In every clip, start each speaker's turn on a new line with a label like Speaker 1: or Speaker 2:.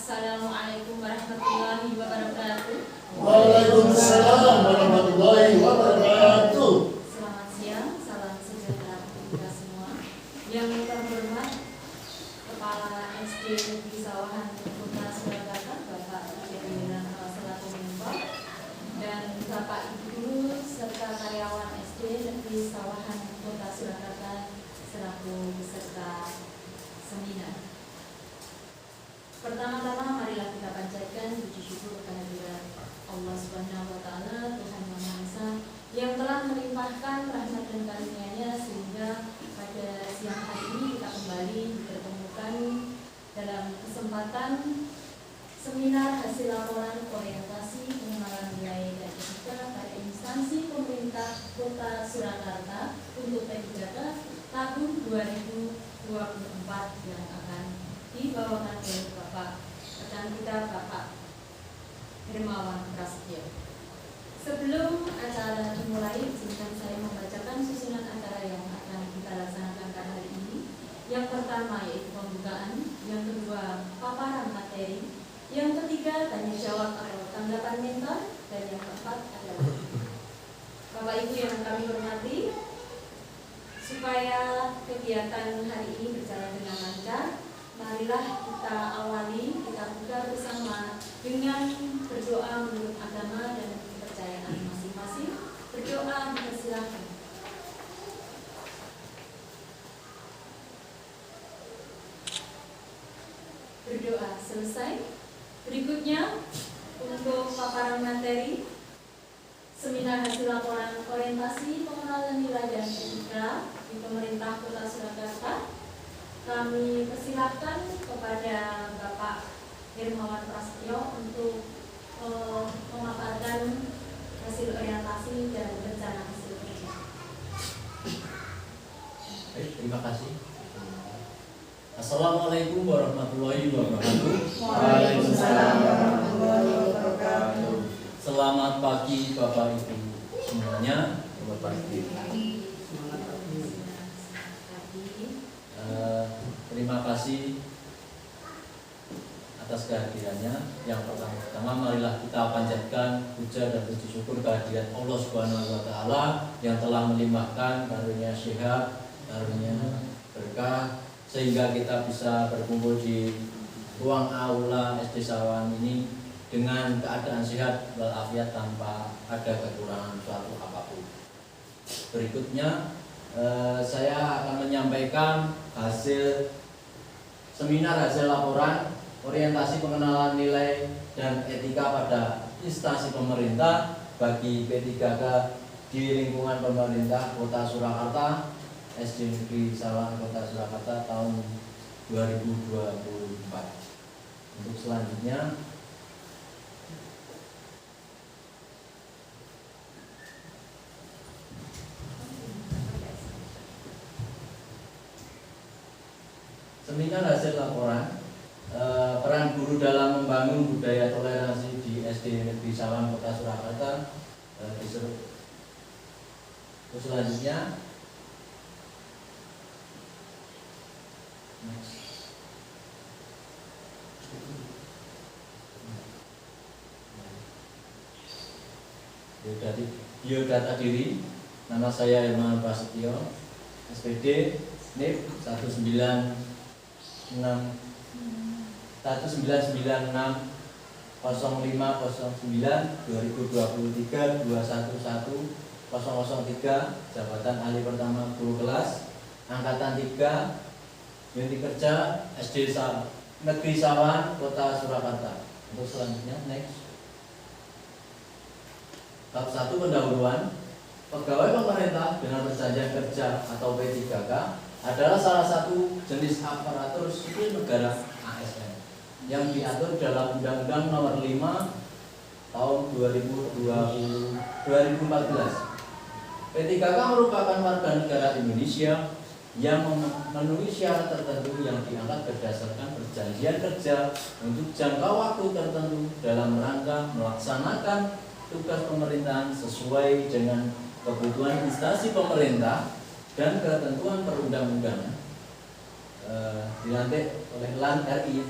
Speaker 1: Assalamualaikum warahmatullahi wabarakatuh.
Speaker 2: Waalaikumsalam warahmatullahi wabarakatuh.
Speaker 1: Selamat siang, salam sejahtera untuk kita semua. Yang terhormat Kepala SD Negeri Sawahan Kota Surakarta, Bapak Jadilan selaku Mentor, dan Bapak Ibu Guru serta karyawan SD Negeri Sawahan Kota Surakarta selaku peserta seminar. Pertama-tama marilah kita panjatkan puji syukur kehadirat Allah Subhanahu wa taala, Tuhan Yang Maha Esa, yang telah melimpahkan rahmat dan karunia-Nya sehingga pada siang hari ini kita kembali dipertemukan dalam kesempatan seminar hasil laporan orientasi pengenalan nilai dan etika pada instansi pemerintah Kota Surakarta untuk P3K tahun 2024 yang akan dibawakan oleh Bapak rekan kita Bapak Hermawan Prasetyo. Sebelum acara dimulai, izinkan saya membacakan susunan acara yang akan kita laksanakan pada hari ini. Yang pertama yaitu pembukaan, yang kedua paparan materi, yang ketiga tanya jawab atau tanggapan mentor, dan yang keempat adalah Bapak Ibu yang kami hormati. Supaya kegiatan hari ini berjalan dengan lancar, marilah kita awali, kita buka bersama dengan berdoa menurut agama dan kepercayaan masing-masing. Berdoa, dipersilahkan. Berdoa selesai. Berikutnya untuk paparan materi seminar hasil laporan orientasi pengenalan nilai dan etika di pemerintah Kota Surakarta. Kami persilahkan kepada Bapak Hermawan Prasetyo untuk memaparkan hasil orientasi dan rencana hasil kerja.
Speaker 3: Baik, terima kasih. Assalamualaikum warahmatullahi wabarakatuh.
Speaker 2: Waalaikumsalam warahmatullahi wabarakatuh.
Speaker 3: Selamat pagi Bapak Ibu semuanya. Selamat pagi. Terima kasih atas kehadirannya. Yang pertama marilah kita panjatkan puja dan puji syukur kehadirat Allah Subhanahu wa taala yang telah melimpahkan karunia sehat, karunia berkah sehingga kita bisa berkumpul di ruang aula SD Sawahan ini dengan keadaan sehat walafiat tanpa ada kekurangan suatu apapun. Berikutnya saya akan menyampaikan hasil seminar hasil laporan orientasi pengenalan nilai dan etika pada instansi pemerintah bagi P3K di lingkungan pemerintah Kota Surakarta, SD Negeri Sawahan Kota Surakarta tahun 2024. Untuk selanjutnya seminar hasil laporan peran guru dalam membangun budaya toleransi di SD Negeri Sawahan Kota Surakarta disuruh. Terus selanjutnya biodata diri. Nama saya Hermawan Prasetyo, SPD NIP 1996 jabatan ahli pertama guru kelas angkatan 3 unit kerja SD Negeri Sawahan Kota Surakarta. Untuk selanjutnya next. Tahap 1 pendahuluan. Pegawai pemerintah dengan perjanjian kerja atau P3K adalah salah satu jenis aparatur sipil negara ASN yang diatur dalam Undang-Undang Nomor 5 Tahun 2014. P3K merupakan warga negara Indonesia yang memenuhi syarat tertentu yang diangkat berdasarkan perjanjian kerja untuk jangka waktu tertentu dalam rangka melaksanakan tugas pemerintahan sesuai dengan kebutuhan instansi pemerintah dan ketentuan perundang-undangan dilantik oleh LAN RI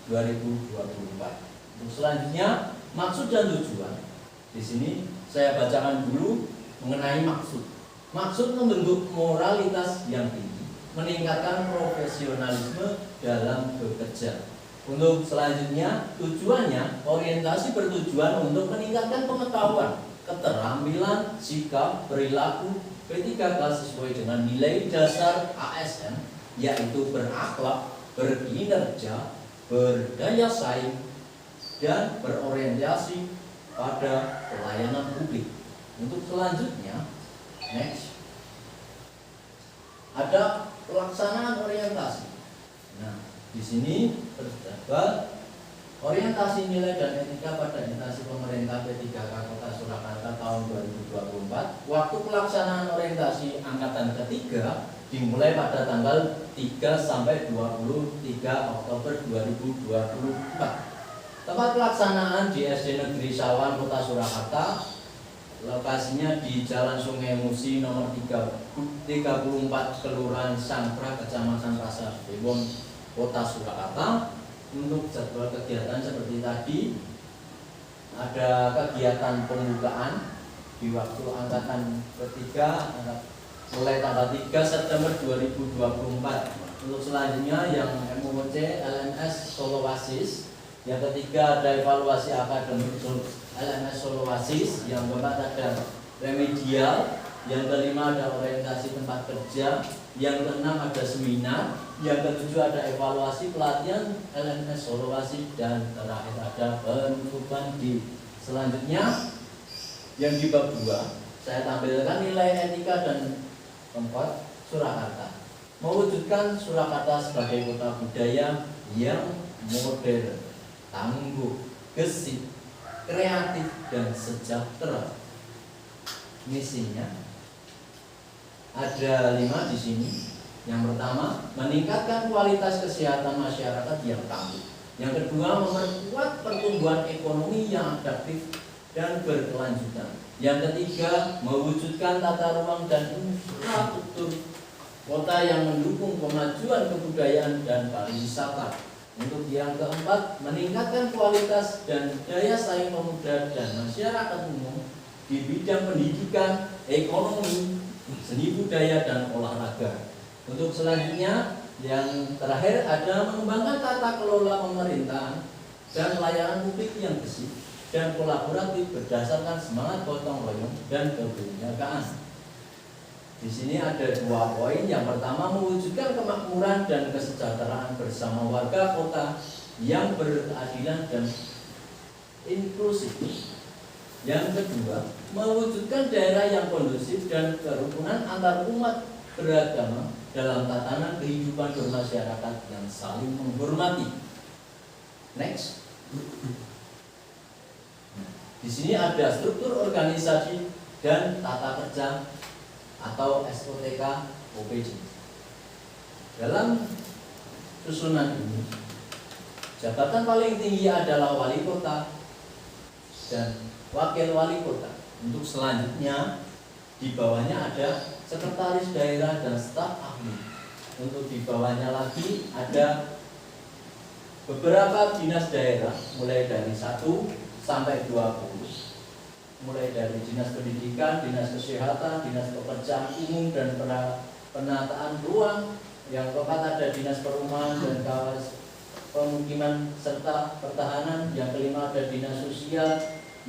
Speaker 3: 2024. Untuk selanjutnya, maksud dan tujuan. Di sini saya bacakan dulu mengenai maksud. Maksud membentuk moralitas yang tinggi, meningkatkan profesionalisme dalam bekerja. Untuk selanjutnya, tujuannya orientasi bertujuan untuk meningkatkan pengetahuan, keterampilan, sikap, perilaku P3K sesuai dengan nilai dasar ASN, yaitu berakhlak, berkinerja, berdaya saing, dan berorientasi pada pelayanan publik. Untuk selanjutnya, next, ada pelaksanaan orientasi. Nah, di sini terdapat orientasi nilai dan etika pada instansi pemerintah P3K Kota Surakarta tahun 2024. Waktu pelaksanaan orientasi angkatan ketiga dimulai pada tanggal 3 sampai 23 Oktober 2024. Tempat pelaksanaan di SD Negeri Sawan Kota Surakarta. Lokasinya di Jalan Sungai Musi nomor 34 Kelurahan Sangkra, Kecamatan Pasar Dewon, Kota Surakarta. Untuk jadwal kegiatan seperti tadi, ada kegiatan pembukaan di waktu angkatan ketiga mulai tanggal 3 September 2024. Untuk selanjutnya yang MOC LMS Solo Wasis. Yang ketiga ada evaluasi akademik LMS Solo Wasis. Yang keempat ada remedial. Yang kelima ada orientasi tempat kerja. Yang keenam ada seminar. Yang ketujuh ada evaluasi pelatihan LMS Solo Wasis. Dan terakhir ada penutupan di selanjutnya yang di bab 2 saya tampilkan nilai etika dan tempat Surakarta. Mewujudkan Surakarta sebagai kota budaya yang modern, tangguh, gesit, kreatif, dan sejahtera. Misinya ada 5 di sini. Yang pertama, meningkatkan kualitas kesehatan masyarakat yang tangguh. Yang kedua, memperkuat pertumbuhan ekonomi yang adaptif dan berkelanjutan. Yang ketiga, mewujudkan tata ruang dan infrastruktur kota yang mendukung kemajuan kebudayaan dan pariwisata. Untuk yang keempat, meningkatkan kualitas dan daya saing pemuda dan masyarakat umum di bidang pendidikan, ekonomi, seni budaya, dan olahraga. Untuk selanjutnya, yang terakhir ada mengembangkan tata kelola pemerintahan dan layanan publik yang bersih dan kolaboratif berdasarkan semangat gotong royong dan kebinekaan. Di sini ada 2 poin. Yang pertama, mewujudkan kemakmuran dan kesejahteraan bersama warga kota yang berkeadilan dan inklusif. Yang kedua, mewujudkan daerah yang kondusif dan kerukunan antar umat beragama dalam tatanan kehidupan bermasyarakat yang saling menghormati. Next. Di sini ada struktur organisasi dan tata kerja atau SOTK OPD. Dalam susunan ini, jabatan paling tinggi adalah wali kota dan wakil wali kota. Untuk selanjutnya, di bawahnya ada sekretaris daerah dan staf ahli. Untuk di bawahnya lagi ada beberapa dinas daerah, mulai dari 1 sampai 20. Mulai dari dinas pendidikan, dinas kesehatan, dinas pekerjaan umum dan penataan ruang. Yang keempat ada dinas perumahan dan kawasan pemukiman serta pertahanan. Yang kelima ada dinas sosial.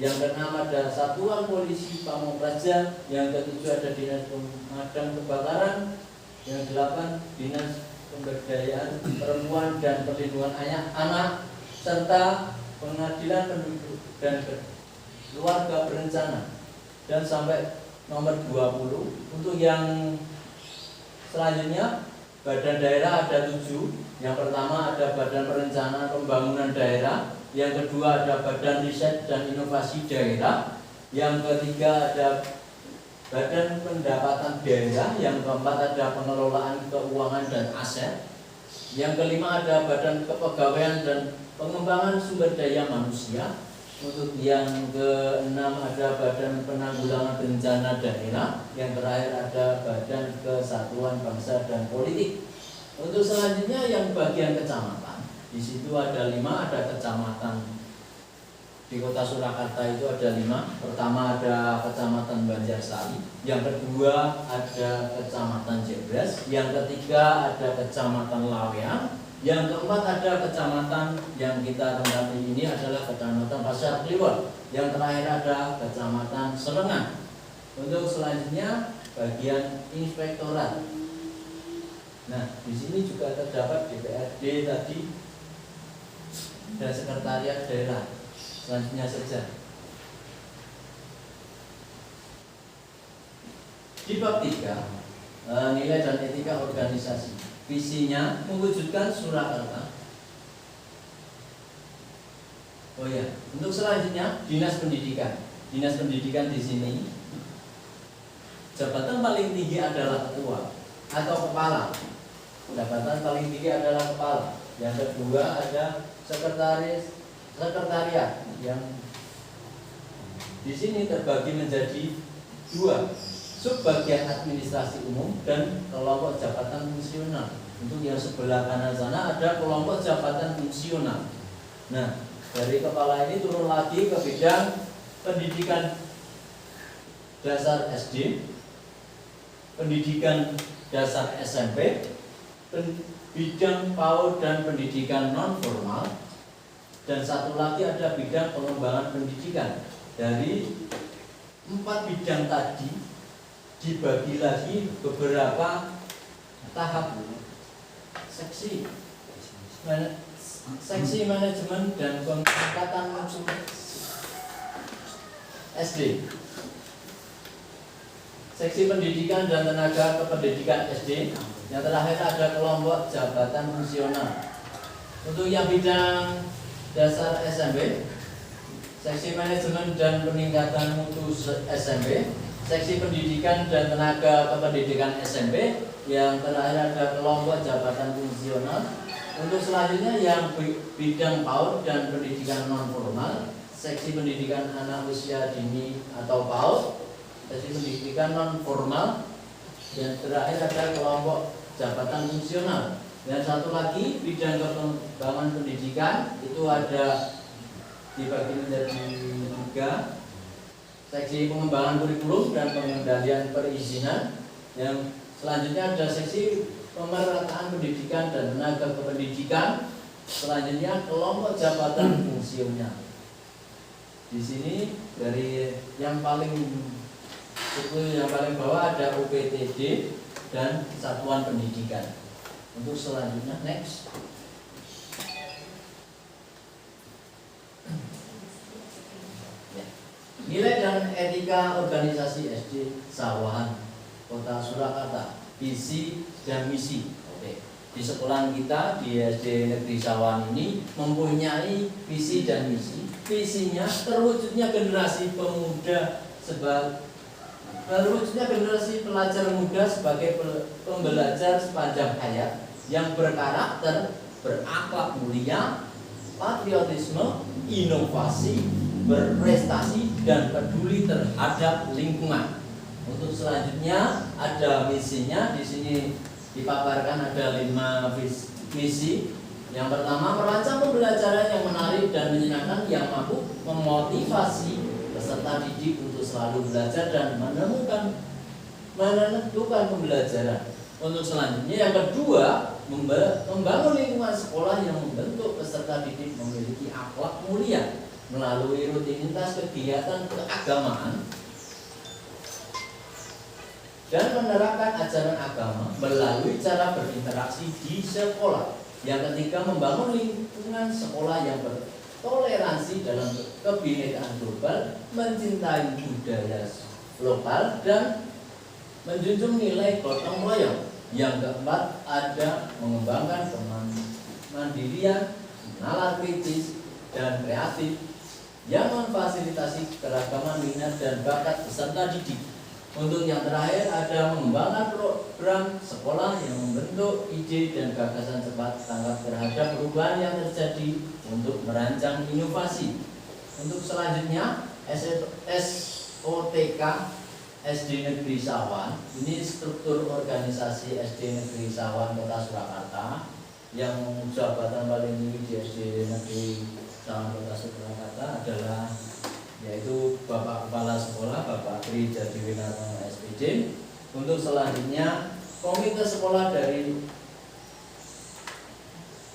Speaker 3: Yang keenam ada satuan polisi Pamong Praja. Yang ketujuh ada dinas pemadam kebakaran. Yang delapan dinas pemberdayaan perempuan dan perlindungan anak serta pengadilan penduduk dan keluarga berencana. Dan sampai nomor 20. Untuk yang selanjutnya, badan daerah ada 7. Yang pertama ada Badan Perencanaan Pembangunan Daerah. Yang kedua ada Badan Riset dan Inovasi Daerah. Yang ketiga ada Badan Pendapatan Daerah. Yang keempat ada Pengelolaan Keuangan dan Aset. Yang kelima ada Badan Kepegawaian dan Pengembangan Sumber Daya Manusia. Untuk yang keenam ada Badan Penanggulangan Bencana Daerah. Yang terakhir ada Badan Kesatuan Bangsa dan Politik. Untuk selanjutnya yang bagian kecamatan Di situ ada 5, ada kecamatan. Di kota Surakarta itu ada 5. Pertama ada kecamatan Banjarsari, yang kedua ada kecamatan Jebres, yang ketiga ada kecamatan Lawean, yang keempat ada kecamatan yang kita rendahi ini adalah kecamatan Pasar Kliwon, yang terakhir ada kecamatan Serengan. Untuk selanjutnya bagian inspektorat. Nah, di sini juga terdapat DPRD tadi dan sekretariat daerah. Selanjutnya saja. Di bab 3, nilai dan etika organisasi. Visinya mewujudkan Surakarta. Oh ya, untuk selanjutnya dinas pendidikan. Dinas pendidikan di sini jabatan paling tinggi adalah ketua atau kepala. Jabatan paling tinggi adalah kepala. Yang kedua ada sekretariat yang di sini terbagi menjadi 2, subbagian administrasi umum dan kelompok jabatan fungsional. Untuk yang sebelah kanan sana ada kelompok jabatan fungsional. Nah, dari kepala ini turun lagi ke bidang pendidikan dasar SD, pendidikan dasar SMP, bidang PAUD dan pendidikan non formal, dan satu lagi ada bidang pengembangan pendidikan. Dari 4 bidang tadi dibagi lagi beberapa tahap seksi manajemen dan peningkatan mutu SD, seksi pendidikan dan tenaga kependidikan SD. Yang terakhir ada kelompok jabatan fungsional. Untuk yang bidang dasar SMP, seksi manajemen dan peningkatan mutu SMP, seksi pendidikan dan tenaga kependidikan SMP. Yang terakhir ada kelompok jabatan fungsional. Untuk selanjutnya yang bidang PAUD dan pendidikan non formal, seksi pendidikan anak usia dini atau PAUD, seksi pendidikan non formal, dan terakhir ada kelompok jabatan fungsional. Dan satu lagi bidang pengembangan pendidikan itu ada dibagi menjadi 3, seksi pengembangan kurikulum dan pengendalian perizinan. Yang selanjutnya ada seksi pemerataan pendidikan dan tenaga kependidikan. Selanjutnya kelompok jabatan fungsional. Di sini dari yang paling bawah ada UPTD dan satuan pendidikan. Untuk selanjutnya next. Nilai dan etika organisasi SD Sawahan Kota Surakarta, visi dan misi. Oke. Di sekolah kita di SD Negeri Sawahan ini mempunyai visi dan misi. Visinya terwujudnya generasi pemuda terwujudnya generasi pelajar muda sebagai pembelajar sepanjang hayat yang berkarakter, berakhlak mulia, patriotisme, inovasi, berprestasi, dan peduli terhadap lingkungan. Untuk selanjutnya ada misinya. Di sini dipaparkan ada 5 misi. Yang pertama, merancang pembelajaran yang menarik dan menyenangkan yang mampu memotivasi peserta didik untuk selalu belajar dan menentukan pembelajaran. Untuk selanjutnya yang kedua, membangun lingkungan sekolah yang membentuk peserta didik memiliki akhlak mulia melalui rutinitas kegiatan keagamaan dan menerapkan ajaran agama melalui cara berinteraksi di sekolah. Yang ketiga, membangun lingkungan sekolah yang bertoleransi dalam kebinekaan global, mencintai budaya lokal, dan menjunjung nilai gotong royong. Yang keempat ada mengembangkan kemandirian, nalar kritis, dan kreatif yang memfasilitasi keragaman minat dan bakat peserta didik. Untuk yang terakhir ada mengembangkan program sekolah yang membentuk ide dan gagasan cepat tanggap terhadap perubahan yang terjadi untuk merancang inovasi. Untuk selanjutnya SOTK SD Negeri Sawahan. Ini struktur organisasi SD Negeri Sawahan Kota Surakarta. yang jabatan paling tinggi di SD Negeri Sawan Kota Surakarta adalah yaitu Bapak Kepala Sekolah Bapak Tri Jadiwinata SPJ. Untuk selanjutnya komite sekolah dari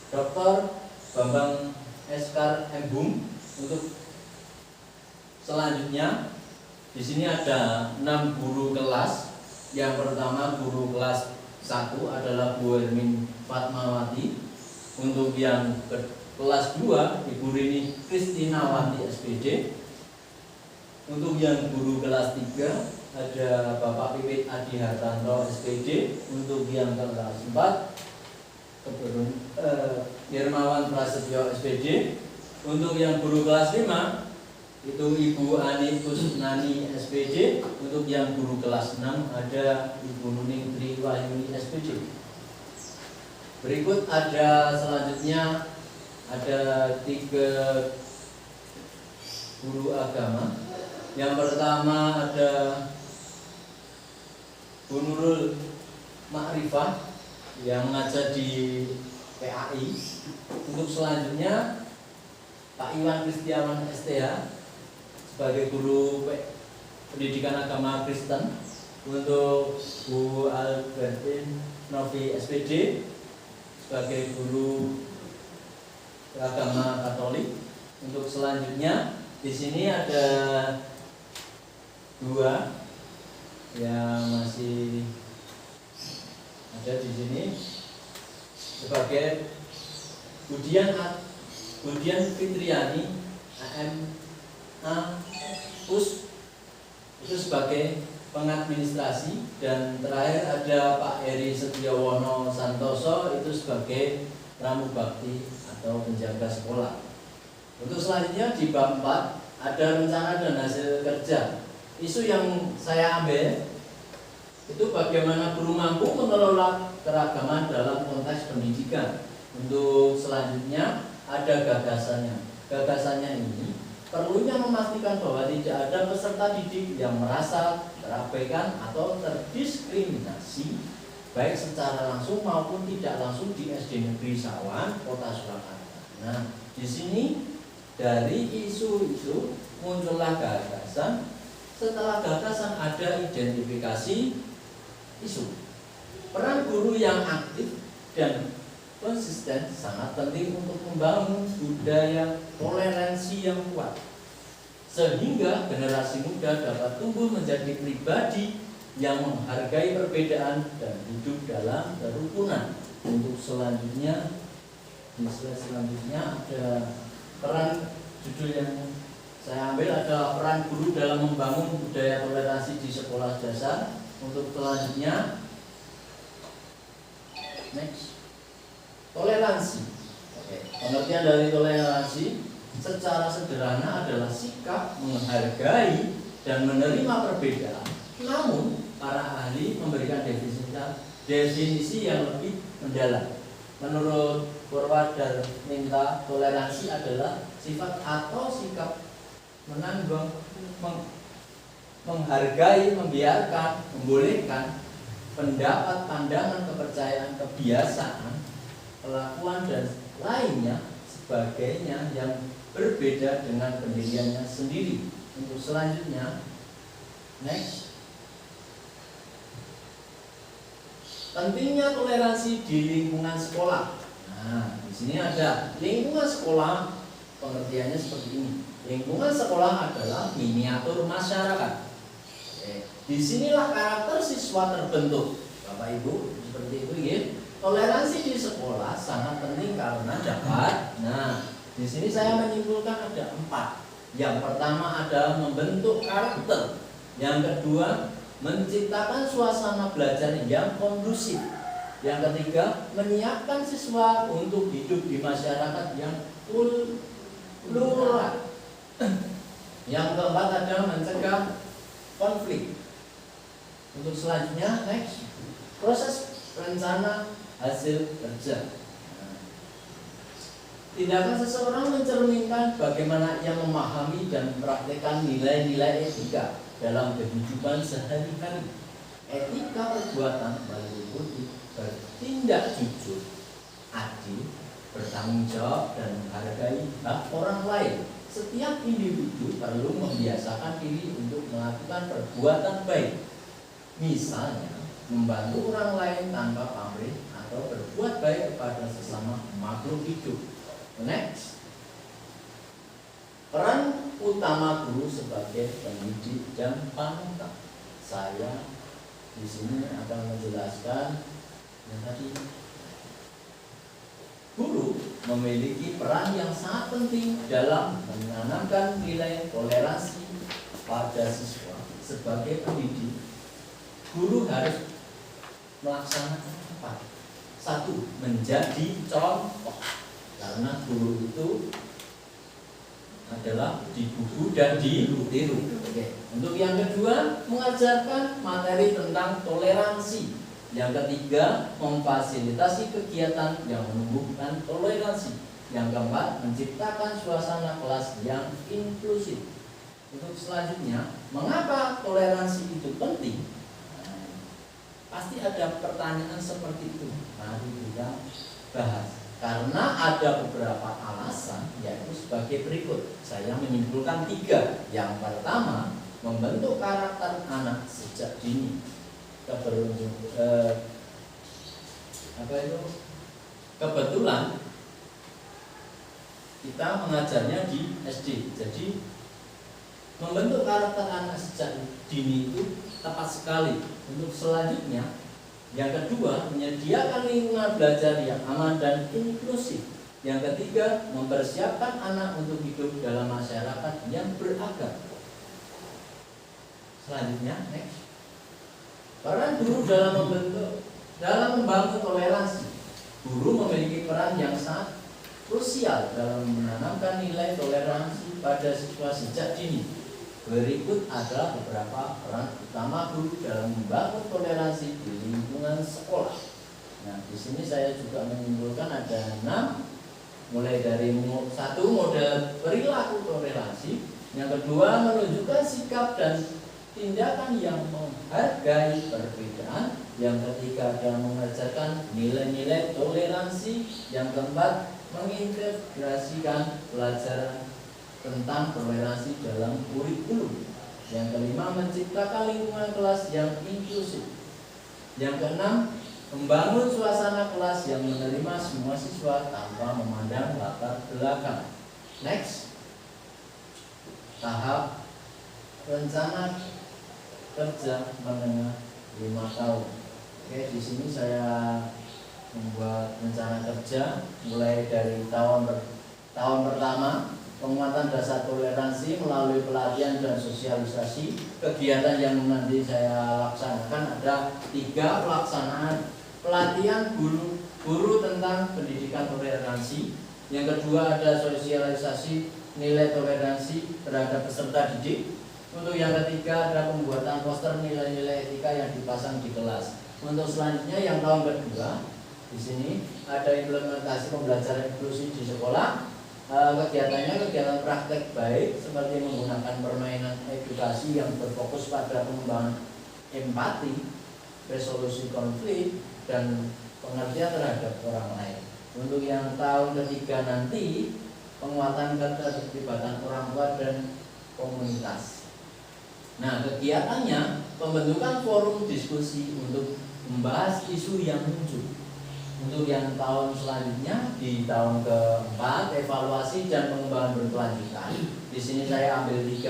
Speaker 3: Dr. Bambang Eskar Embung. Untuk selanjutnya di sini ada 6 guru kelas. Yang pertama guru kelas 1 adalah Bu Hermin Fatmawati. Untuk yang kelas 2 Ibu Rini Kristinawati SPJ. Untuk yang guru kelas 3 ada Bapak Pipit Adi Hartanto SPJ. Untuk yang kelas 4 Hermawan Prasetyo SPJ. Untuk yang guru kelas 5 itu Ibu Ani Kusnani SPJ. Untuk yang guru kelas 6 ada Ibu Nuning Triwayuni SPJ. Berikut ada selanjutnya ada 3 guru agama. Yang pertama ada Bu Nurul Ma'rifah yang mengajar di PAI. Untuk selanjutnya Pak Iwan Kristiawan STH sebagai guru pendidikan agama Kristen. Untuk Bu Albertin Novi SPJ sebagai guru agama Katolik. Untuk selanjutnya di sini ada 2 yang masih ada di sini sebagai Budian Fitriani AMA Pus itu sebagai pengadministrasi. Dan terakhir ada Pak Heri Setiawono Santoso itu sebagai pramubakti atau penjaga sekolah. Untuk selanjutnya di bab 4 ada rencana dan hasil kerja. Isu yang saya ambil itu bagaimana guru mampu mengelola keragaman dalam konteks pendidikan. Untuk selanjutnya ada gagasannya. Gagasannya ini perlunya memastikan bahwa tidak ada peserta didik yang merasa terabaikan atau terdiskriminasi baik secara langsung maupun tidak langsung di SD Negeri Sawan Kota Surakarta. Nah, di sini dari isu itu muncullah gagasan. Setelah gagasan ada identifikasi isu. Peran guru yang aktif dan konsisten sangat penting untuk membangun budaya toleransi yang kuat, sehingga generasi muda dapat tumbuh menjadi pribadi yang menghargai perbedaan dan hidup dalam kerukunan. Untuk selanjutnya, di slide selanjutnya ada peran, judul yang saya ambil adalah peran guru dalam membangun budaya toleransi di sekolah dasar. Untuk selanjutnya, next, toleransi. Pengertian dari toleransi secara sederhana adalah sikap menghargai dan menerima perbedaan. Namun para ahli memberikan definisi yang lebih mendalam. Menurut Purwadarminta, toleransi adalah sifat atau sikap menanggung, menghargai, membiarkan, membolehkan pendapat, pandangan, kepercayaan, kebiasaan, kelakuan dan lainnya sebagainya yang berbeda dengan pendiriannya sendiri. Untuk selanjutnya, next, pentingnya toleransi di lingkungan sekolah. Nah, di sini ada lingkungan sekolah, pengertiannya seperti ini. Lingkungan sekolah adalah miniatur masyarakat. Disinilah karakter siswa terbentuk. Bapak Ibu, seperti itu ya. Toleransi di sekolah sangat penting karena dapat. Nah, di sini saya menyimpulkan ada 4. Yang pertama adalah membentuk karakter. Yang kedua, menciptakan suasana belajar yang kondusif. Yang ketiga, menyiapkan siswa untuk hidup di masyarakat yang plural. Yang keempat adalah mencegah konflik. Untuk selanjutnya, next, proses rencana hasil kerja. Tindakan seseorang mencerminkan bagaimana ia memahami dan mempraktikkan nilai-nilai etika dalam kehidupan sehari-hari. Etika perbuatan meliputi bertindak jujur, adil, bertanggung jawab, dan menghargai hak orang lain. Setiap individu perlu membiasakan diri untuk melakukan perbuatan baik. Misalnya, membantu orang lain tanpa pamrih atau berbuat baik kepada sesama makhluk hidup. Next. Peran utama guru sebagai pendidik dan panutan. Saya di sini akan menjelaskan yang tadi. Guru memiliki peran yang sangat penting dalam menanamkan nilai toleransi pada siswa. Sebagai pendidik, guru harus melaksanakan apa? Satu, menjadi contoh. Karena guru itu adalah dibuku dan ditiru. Oke. Untuk yang kedua, mengajarkan materi tentang toleransi. Yang ketiga, memfasilitasi kegiatan yang menumbuhkan toleransi. Yang keempat, menciptakan suasana kelas yang inklusif. Untuk selanjutnya, mengapa toleransi itu penting? Pasti ada pertanyaan seperti itu. Mari kita bahas. Karena ada beberapa alasan, yaitu sebagai berikut. Saya menyimpulkan 3. Yang pertama, membentuk karakter anak sejak dini. Kebetulan kita mengajarnya di SD. Jadi membentuk karakter anak sejak dini itu tepat sekali. Untuk selanjutnya, yang kedua, menyediakan lingkungan belajar yang aman dan inklusif. Yang ketiga, mempersiapkan anak untuk hidup dalam masyarakat yang beragam. Selanjutnya, next. Peran guru dalam membangun toleransi. Guru memiliki peran yang sangat krusial dalam menanamkan nilai toleransi pada siswa sejak dini. Berikut adalah beberapa peran utama guru dalam membangun toleransi di lingkungan sekolah. Nah, di sini saya juga menyimpulkan ada 6. Mulai dari 1, model perilaku toleransi. Yang kedua, menunjukkan sikap dan tindakan yang menghargai perbedaan. Yang ketiga, adalah mengajarkan nilai-nilai toleransi. Yang keempat, mengintegrasikan pelajaran tentang toleransi dalam kurikulum. Yang kelima, menciptakan lingkungan kelas yang inklusif. Yang keenam, membangun suasana kelas yang menerima semua siswa tanpa memandang latar belakang. Next. Tahap rencana kerja menengah 5 tahun. Oke, di sini saya membuat rencana kerja mulai dari tahun pertama, penguatan dasar toleransi melalui pelatihan dan sosialisasi. Kegiatan yang nanti saya laksanakan ada 3 pelaksanaan pelatihan guru tentang pendidikan toleransi. Yang kedua ada sosialisasi nilai toleransi terhadap peserta didik. Untuk yang ketiga ada pembuatan poster nilai-nilai etika yang dipasang di kelas. Untuk selanjutnya yang tahun kedua, di sini ada implementasi pembelajaran inklusi di sekolah. Kegiatannya kegiatan praktek baik seperti menggunakan permainan edukasi yang berfokus pada pengembangan empati, resolusi konflik, dan pengertian terhadap orang lain. Untuk yang tahun ketiga nanti, penguatan keterlibatan orang tua dan komunitas. Nah, kegiatannya pembentukan forum diskusi untuk membahas isu yang muncul. Untuk yang tahun selanjutnya, di tahun keempat, evaluasi dan pengembangan berkelanjutan. Di sini saya ambil 2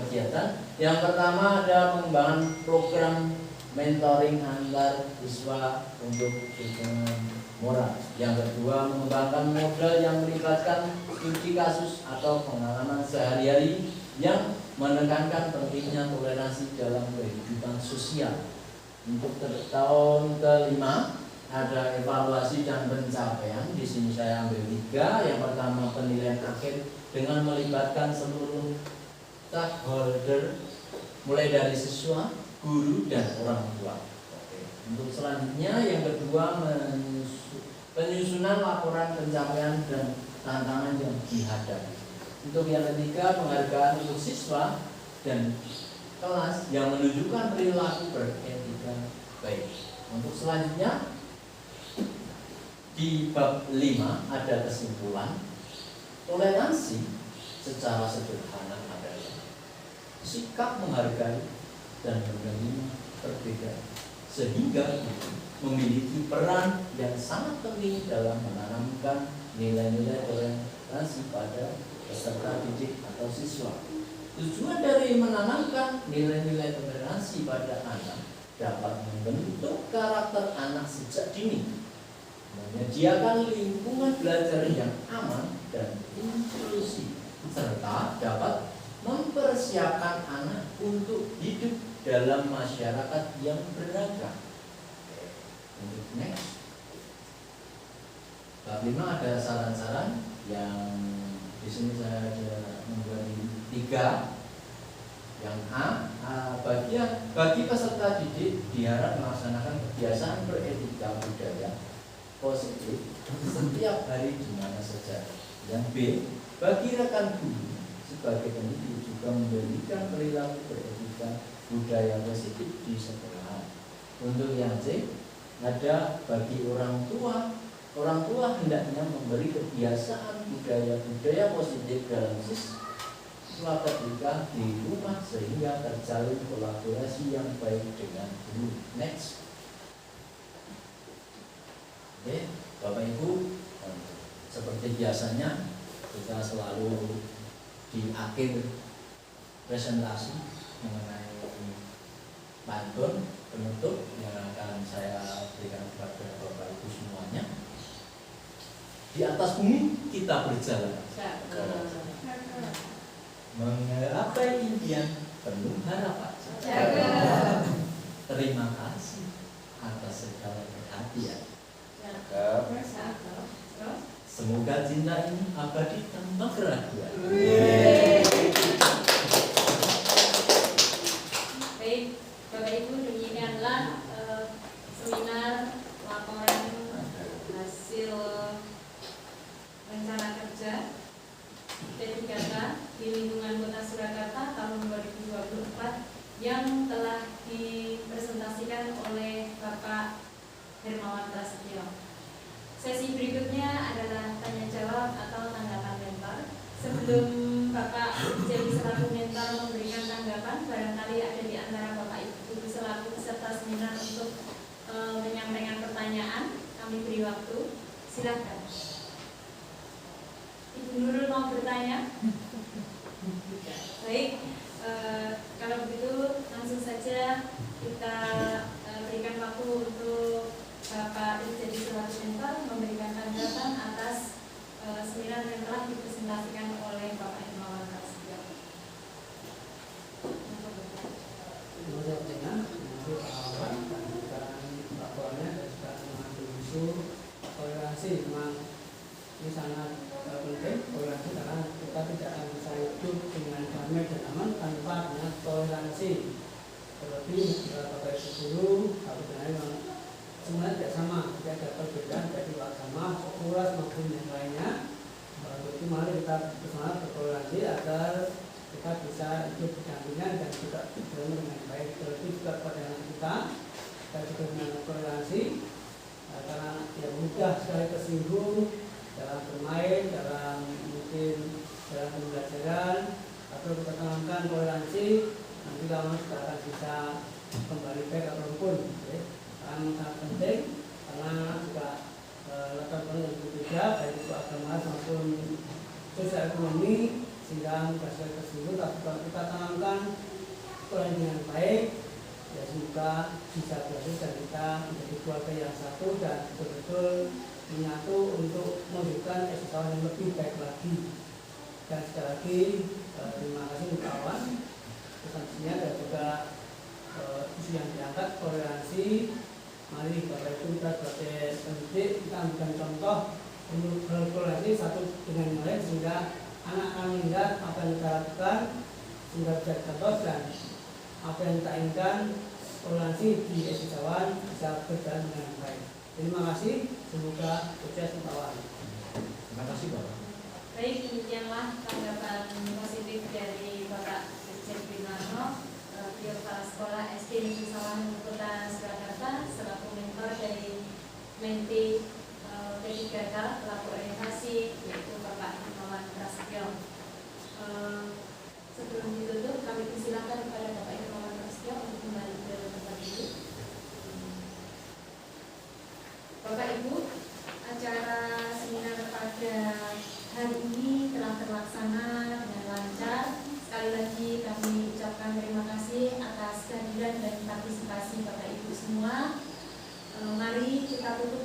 Speaker 3: kegiatan. Yang pertama ada pengembangan program mentoring antar siswa untuk dukungan moral. Yang kedua, mengembangkan model yang melibatkan studi kasus atau pengalaman sehari-hari yang menekankan pentingnya toleransi dalam kehidupan sosial. Untuk tahun kelima ada evaluasi dan pencapaian. Di sini saya ambil 3. Yang pertama, penilaian akhir dengan melibatkan seluruh stakeholder, mulai dari siswa, guru, dan orang tua. Oke. Untuk selanjutnya yang kedua, penyusunan laporan pencapaian dan tantangan yang dihadapi. Untuk yang ketiga, penghargaan untuk siswa dan kelas yang menunjukkan perilaku beretika baik. Untuk selanjutnya di bab 5 ada kesimpulan toleransi secara sederhana adalah sikap menghargai dan menerima perbedaan, sehingga memiliki peran yang sangat penting dalam menanamkan nilai-nilai toleransi pada peserta didik atau siswa. Tujuan dari menanamkan nilai-nilai toleransi pada anak dapat membentuk karakter anak sejak dini, menyediakan lingkungan belajar yang aman dan inklusif, serta dapat mempersiapkan anak untuk hidup dalam masyarakat yang beragam. Untuk next, bab 5 ada saran-saran yang di sini saya ada membuat 3. Yang bagi peserta didik diharap melaksanakan kebiasaan beretika budaya positif setiap hari di mana saja. Yang B, bagi rekan guru sebagai pendidik juga memberikan perilaku beretika budaya positif di sekolah. Untuk yang C, ada bagi orang tua hendaknya memberi kebiasaan budaya positif dalam siswa ketika di rumah sehingga terjalin kolaborasi yang baik dengan guru. Next. Oke, Bapak Ibu, seperti biasanya kita selalu di akhir presentasi mengenai pantun penutup yang akan saya berikan kepada Bapak Ibu semuanya. Di atas bumi kita berjalan, menggapai impian penuh harapan. Terima kasih atas segala perhatian. Semoga cinta ini abadi tanpa keraguan.
Speaker 1: Baik, Bapak Ibu, demikianlah seminar laporan hasil rencana kerja P3K di lingkungan Kota Surakarta tahun 2024 yang telah dipresentasikan oleh Bapak Hermawan Prasetyo. Sesi berikutnya adalah tanya jawab atau tanggapan mentor. Sebelum Bapak jadi selaku mentor memberikan tanggapan, barangkali ada di antara Bapak Ibu selaku peserta seminar untuk menyampaikan pertanyaan. Kami beri waktu. Silakan. Ibu Nurul mau bertanya? Baik, kalau begitu langsung saja kita berikan waktu untuk Bapak jadi selaku mentor memberikan tanggapan atas seminar yang telah dipresentasikan oleh Bapak Hermawan Prasetyo.
Speaker 4: Laporannya dan juga mengambil isu toleransi. Memang ini sangat penting, toleransi, karena kita tidak akan bisa hidup dengan damai dan aman tanpa adanya toleransi. Terlebih Bapak Ibu guru, Bapak memang semuanya tidak sama, tidak ada perbedaan dari agama, suku, ras maupun yang lainnya. Jadi mari kita bersama bertoleransi agar kita bisa hidup berdampingan dan juga berjalan dengan baik. Terlebih juga pada anak kita juga dengan toleransi, karena yang mudah sekali tersinggung dalam bermain, dalam mungkin dalam pembelajaran, atau kita tanamkan toleransi, nanti lama kita akan bisa kembali baik ataupun sangat penting, karena juga latar belakang yang berbeda baik itu agama maupun sosial ekonomi, sehingga mudah sekali tersinggung. Tapi kalau kita tanamkan toleransi dengan baik, ya semoga bisa berhasil dan kita menjadi keluarga yang satu dan betul-betul menyatu untuk mewujudkan SDGs yang lebih baik lagi. Dan sekali lagi terima kasih untuk kawan pesannya dan juga isu yang diangkat toleransi. Mari Bapak Ibu kita sebagai pendidik kita memberikan contoh untuk bertoleransi satu dengan yang lain, sehingga anak akan melihat apa yang kita lakukan sehingga bisa contoh, dan apa yang kita inginkan toleransi di SDGs bisa berjalan dengan baik. Terima kasih, semoga sukses untuk kawan.
Speaker 3: Terima kasih Bapak.
Speaker 1: Baik, demikianlah tanggapan positif dari Bapak Dirjen Binarno, Beliau Kepala Sekolah SD Negeri Sawangan Kota Surakarta selaku mentor dari Menti Bapak Ibu, acara seminar pada hari ini telah terlaksana dengan lancar. Sekali lagi kami ucapkan terima kasih atas kehadiran dan partisipasi Bapak Ibu semua. Mari kita tutup